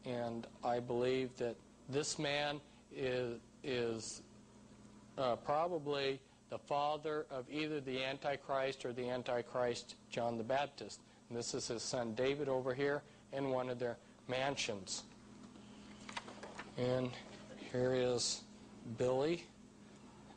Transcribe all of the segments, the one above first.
and I believe that this man is probably the father of either the Antichrist or the Antichrist John the Baptist. And this is his son David over here in one of their mansions. And here is Billy.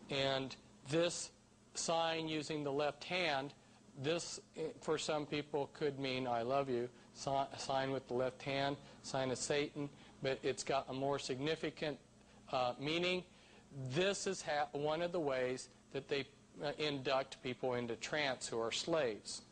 And this sign using the left hand, this for some people could mean I love you. Sign with the left hand, sign of Satan, but it's got a more significant meaning. This is one of the ways that they induct people into trance who are slaves.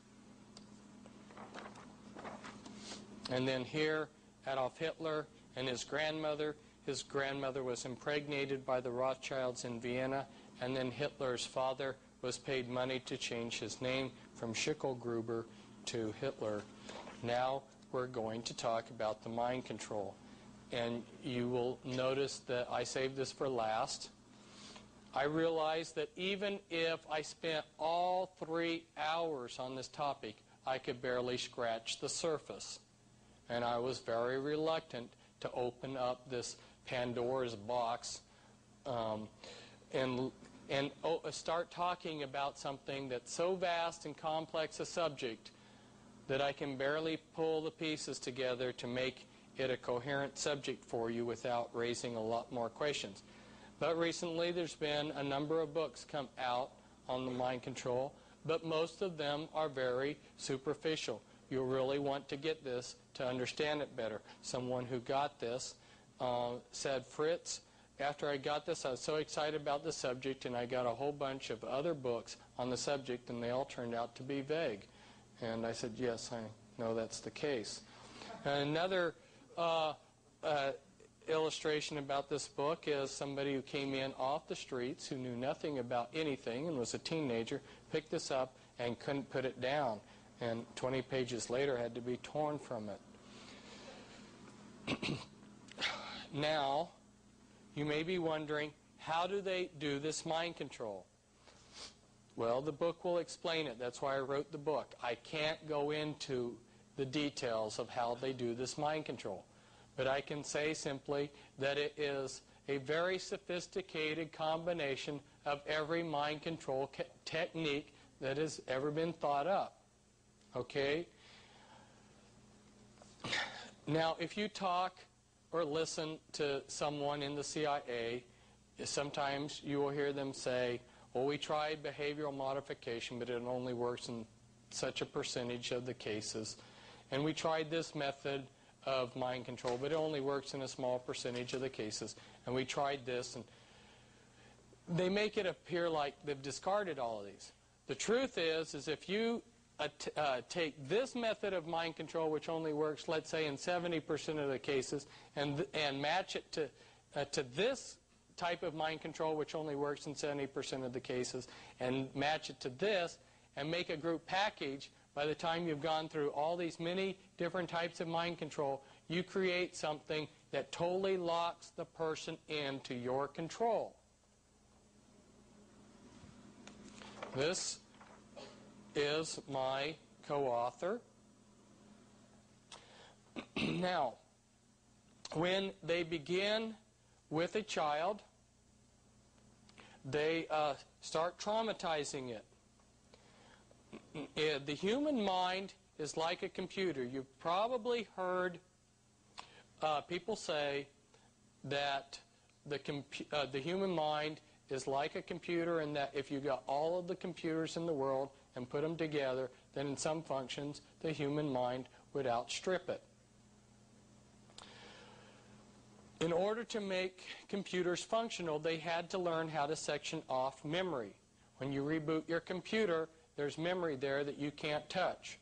And then here, Adolf Hitler and his grandmother. His grandmother was impregnated by the Rothschilds in Vienna, and then Hitler's father was paid money to change his name from Schicklgruber to Hitler. Now we're going to talk about the mind control. And you will notice that I saved this for last. I realized that even if I spent all 3 hours on this topic, I could barely scratch the surface. And I was very reluctant to open up this Pandora's box and start talking about something that's so vast and complex a subject that I can barely pull the pieces together to make it a coherent subject for you without raising a lot more questions. But recently there's been a number of books come out on the mind control, but most of them are very superficial. You'll really want to get this to understand it better. Someone who got this said, Fritz, after I got this, I was so excited about the subject, and I got a whole bunch of other books on the subject, and they all turned out to be vague. And I said, yes, I know that's the case. Another illustration about this book is somebody who came in off the streets who knew nothing about anything and was a teenager, picked this up and couldn't put it down, and 20 pages later had to be torn from it. Now, you may be wondering, how do they do this mind control? Well, the book will explain it. That's why I wrote the book. I can't go into the details of how they do this mind control. But I can say simply that it is a very sophisticated combination of every mind control technique that has ever been thought up. Okay? Now, if you talk or listen to someone in the CIA, sometimes you will hear them say, well, we tried behavioral modification, but it only works in such a percentage of the cases. And we tried this method of mind control, but it only works in a small percentage of the cases. And we tried this, and they make it appear like they've discarded all of these. The truth is if you take this method of mind control, which only works, let's say, in 70% of the cases, and match it to this type of mind control, which only works in 70% of the cases, and match it to this, and make a group package, by the time you've gone through all these many different types of mind control, you create something that totally locks the person into your control. This is my co-author. Now, when they begin with a child, they start traumatizing it. The human mind is like a computer. You've probably heard people say that the human mind is like a computer, and that if you got all of the computers in the world and put them together, then in some functions the human mind would outstrip it. In order to make computers functional, they had to learn how to section off memory. When you reboot your computer, there's memory there that you can't touch.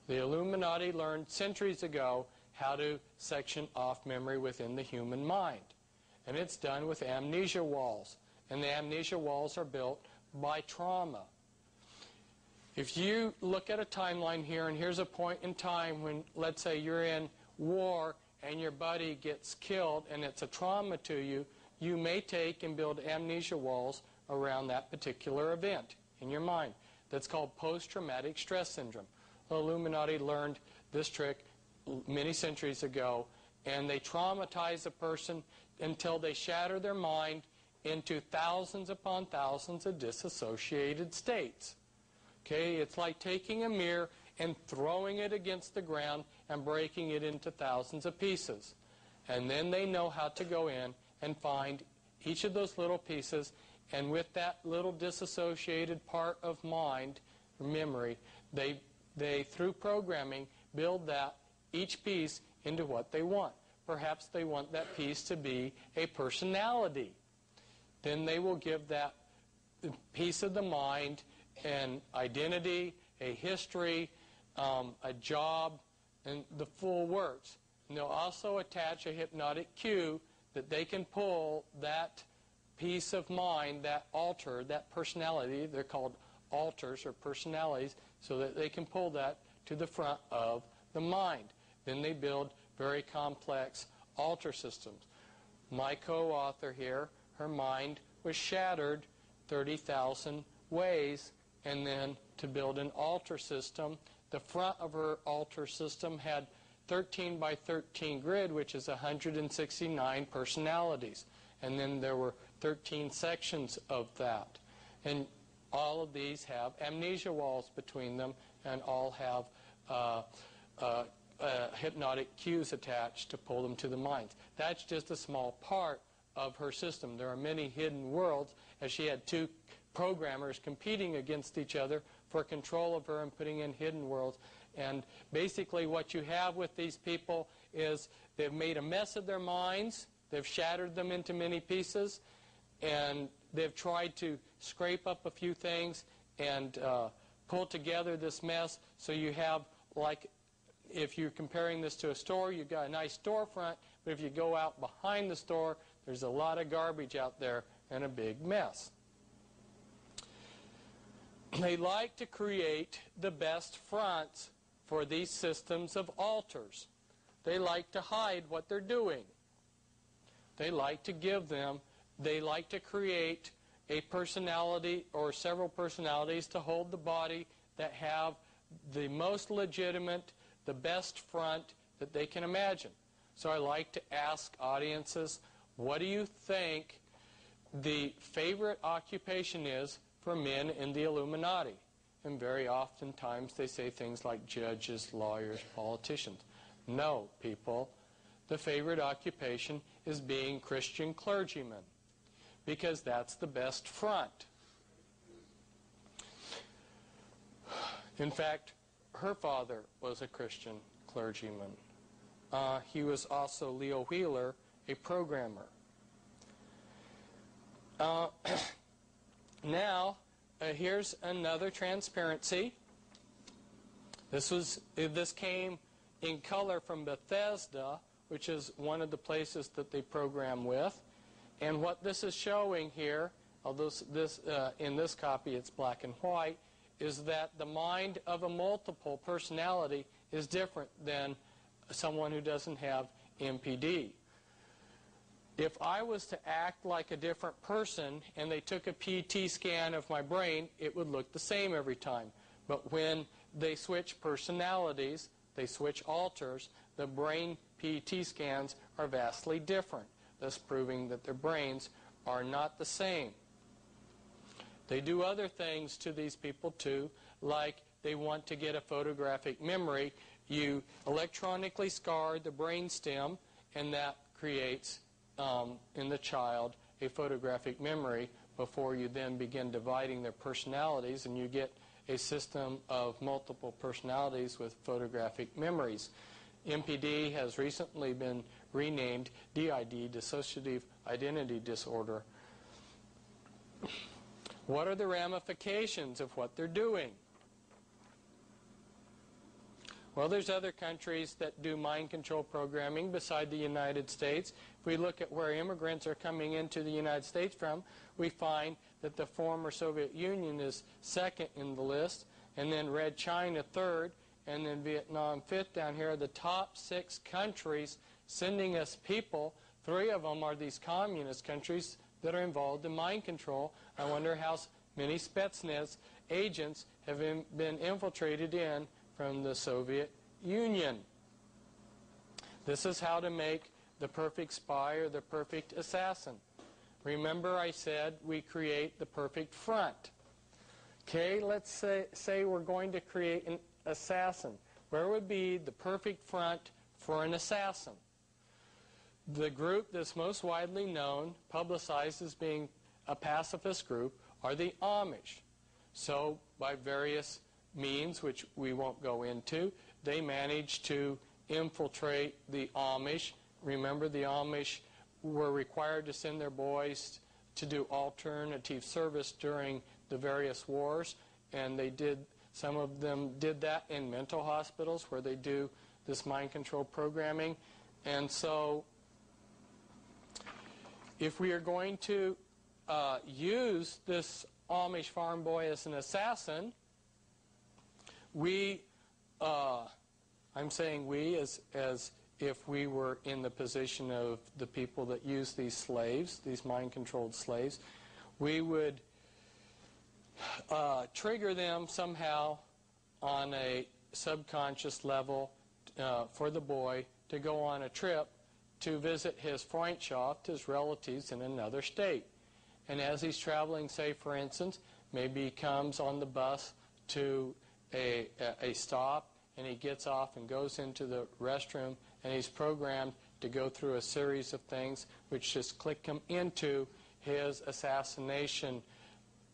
The Illuminati learned centuries ago how to section off memory within the human mind. And it's done with amnesia walls. And the amnesia walls are built by trauma. If you look at a timeline here, and here's a point in time when, let's say, you're in war and your buddy gets killed and it's a trauma to you, you may take and build amnesia walls around that particular event in your mind. That's called post-traumatic stress syndrome. The Illuminati learned this trick many centuries ago, and they traumatize a person until they shatter their mind into thousands upon thousands of disassociated states. Okay, it's like taking a mirror and throwing it against the ground and breaking it into thousands of pieces. And then they know how to go in and find each of those little pieces, and with that little disassociated part of mind, memory, they through programming, build that, each piece, into what they want. Perhaps they want that piece to be a personality. Then they will give that piece of the mind an identity, a history, a job, and the full works. And they'll also attach a hypnotic cue that they can pull that piece of mind, that alter, that personality, they're called alters or personalities, so that they can pull that to the front of the mind. Then they build very complex alter systems. My co-author here, her mind was shattered 30,000 ways, and then to build an alter system, the front of her alter system had 13 by 13 grid, which is 169 personalities. And then there were 13 sections of that. And all of these have amnesia walls between them, and all have hypnotic cues attached to pull them to the minds. That's just a small part of her system. There are many hidden worlds, as she had two programmers competing against each other for control of her and putting in hidden worlds. And basically what you have with these people is they've made a mess of their minds, they've shattered them into many pieces, and they've tried to scrape up a few things and pull together this mess. So you have, like, if you're comparing this to a store, you've got a nice storefront, but if you go out behind the store, there's a lot of garbage out there and a big mess. They like to create the best fronts for these systems of alters. They like to hide what they're doing. They like to they like to create a personality or several personalities to hold the body that have the most legitimate, the best front that they can imagine. So I like to ask audiences, what do you think the favorite occupation is for men in the Illuminati? And very oftentimes they say things like judges, lawyers, politicians. No, people, the favorite occupation is being Christian clergymen, because that's the best front. In fact, her father was a Christian clergyman. He was also, Leo Wheeler, a programmer. Now, here's another transparency. This came in color from Bethesda, which is one of the places that they program with. And what this is showing here, although in this copy it's black and white, is that the mind of a multiple personality is different than someone who doesn't have MPD. If I was to act like a different person and they took a PT scan of my brain, it would look the same every time. But when they switch personalities, they switch alters, the brain PT scans are vastly different, thus proving that their brains are not the same. They do other things to these people too, like they want to get a photographic memory. You electronically scar the brain stem, and that creates in the child a photographic memory before you then begin dividing their personalities, and you get a system of multiple personalities with photographic memories. MPD has recently been renamed DID, Dissociative Identity Disorder. What are the ramifications of what they're doing? Well, there's other countries that do mind control programming beside the United States. If we look at where immigrants are coming into the United States from, we find that the former Soviet Union is second in the list, and then Red China third, and then Vietnam fifth. Down here are the top 6 countries sending us people. 3 of them are these communist countries that are involved in mind control. I wonder how many Spetsnaz agents have been infiltrated in from the Soviet Union. This is how to make the perfect spy or the perfect assassin. Remember I said we create the perfect front. Okay, let's say we're going to create an assassin. Where would be the perfect front for an assassin? The group that's most widely known, publicized as being a pacifist group, are the Amish. So by various means, which we won't go into, they managed to infiltrate the Amish. Remember, the Amish were required to send their boys to do alternative service during the various wars, and they did. Some of them did that in mental hospitals where they do this mind control programming. And so if we are going to use this Amish farm boy as an assassin, I'm saying we as if we were in the position of the people that use these slaves, these mind-controlled slaves, we would trigger them somehow on a subconscious level for the boy to go on a trip to visit his Freundschaft, his relatives in another state. And as he's traveling, say for instance, maybe he comes on the bus to a stop, and he gets off and goes into the restroom, and he's programmed to go through a series of things which just click him into his assassination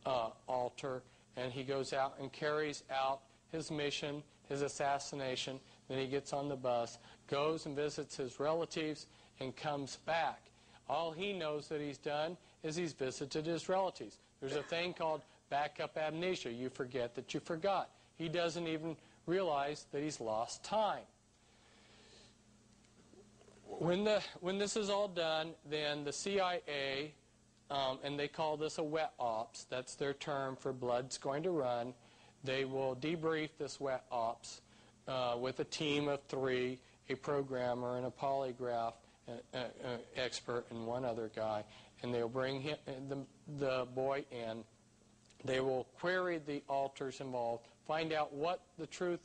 altar, and he goes out and carries out his mission, his assassination. Then he gets on the bus, goes and visits his relatives, and comes back. All he knows that he's done is he's visited his relatives. There's a thing called backup amnesia. You forget that you forgot. He doesn't even realize that he's lost time. When this is all done, then the CIA, and they call this a wet ops, that's their term for blood's going to run, they will debrief this wet ops with a team of 3, a programmer and a polygraph expert and one other guy, and they'll bring him, the boy in. They will query the alters involved, find out what the truth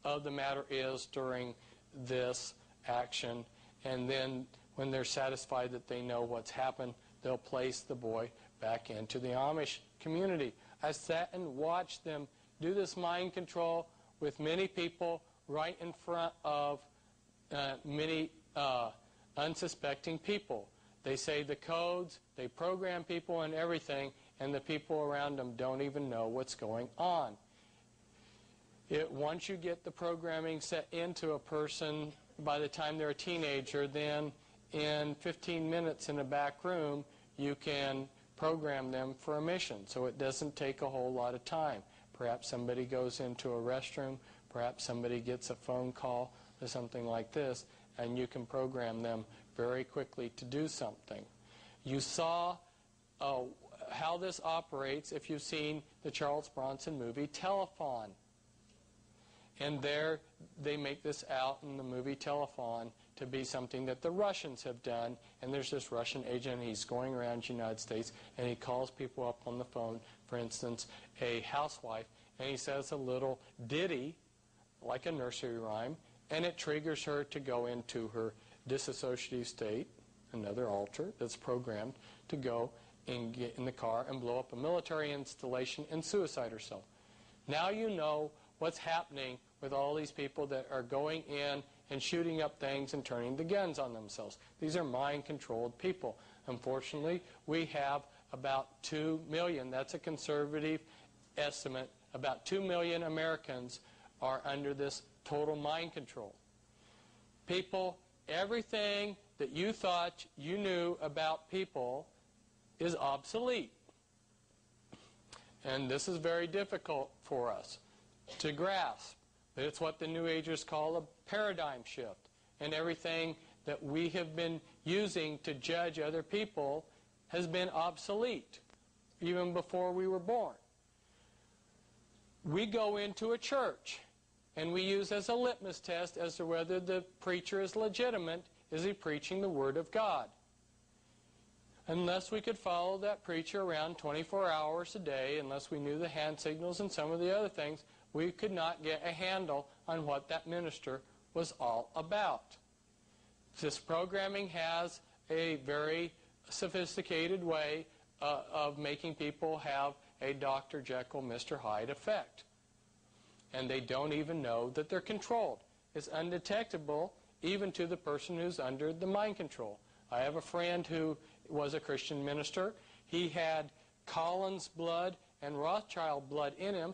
of the matter is during this action, and then when they're satisfied that they know what's happened, they'll place the boy back into the Amish community. I sat and watched them do this mind control with many people right in front of many unsuspecting people. They say the codes, they program people and everything, and the people around them don't even know what's going on. Once you get the programming set into a person, by the time they're a teenager, then in 15 minutes in a back room, you can program them for a mission. So it doesn't take a whole lot of time. Perhaps somebody goes into a restroom, perhaps somebody gets a phone call or something like this, and you can program them very quickly to do something. You saw how this operates if you've seen the Charles Bronson movie Telephone. And there they make this out in the movie Telephone to be something that the Russians have done. And there's this Russian agent, and he's going around the United States, and he calls people up on the phone, for instance, a housewife, and he says a little ditty, like a nursery rhyme, and it triggers her to go into her disassociative state, another alter that's programmed to go and get in the car and blow up a military installation and suicide herself. Now you know what's happening with all these people that are going in and shooting up things and turning the guns on themselves. These are mind-controlled people. Unfortunately, we have about 2 million. That's a conservative estimate. About 2 million Americans are under this total mind control. People, everything that you thought you knew about people is obsolete. And this is very difficult for us to grasp. But it's what the New Agers call a paradigm shift. And everything that we have been using to judge other people has been obsolete, even before we were born. We go into a church, and we use as a litmus test as to whether the preacher is legitimate, is he preaching the Word of God? Unless we could follow that preacher around 24 hours a day, unless we knew the hand signals and some of the other things, we could not get a handle on what that minister was all about. This programming has a very sophisticated way of making people have a Dr. Jekyll, Mr. Hyde effect. And they don't even know that they're controlled. It's undetectable even to the person who's under the mind control. I have a friend who was a Christian minister. He had Collins blood and Rothschild blood in him,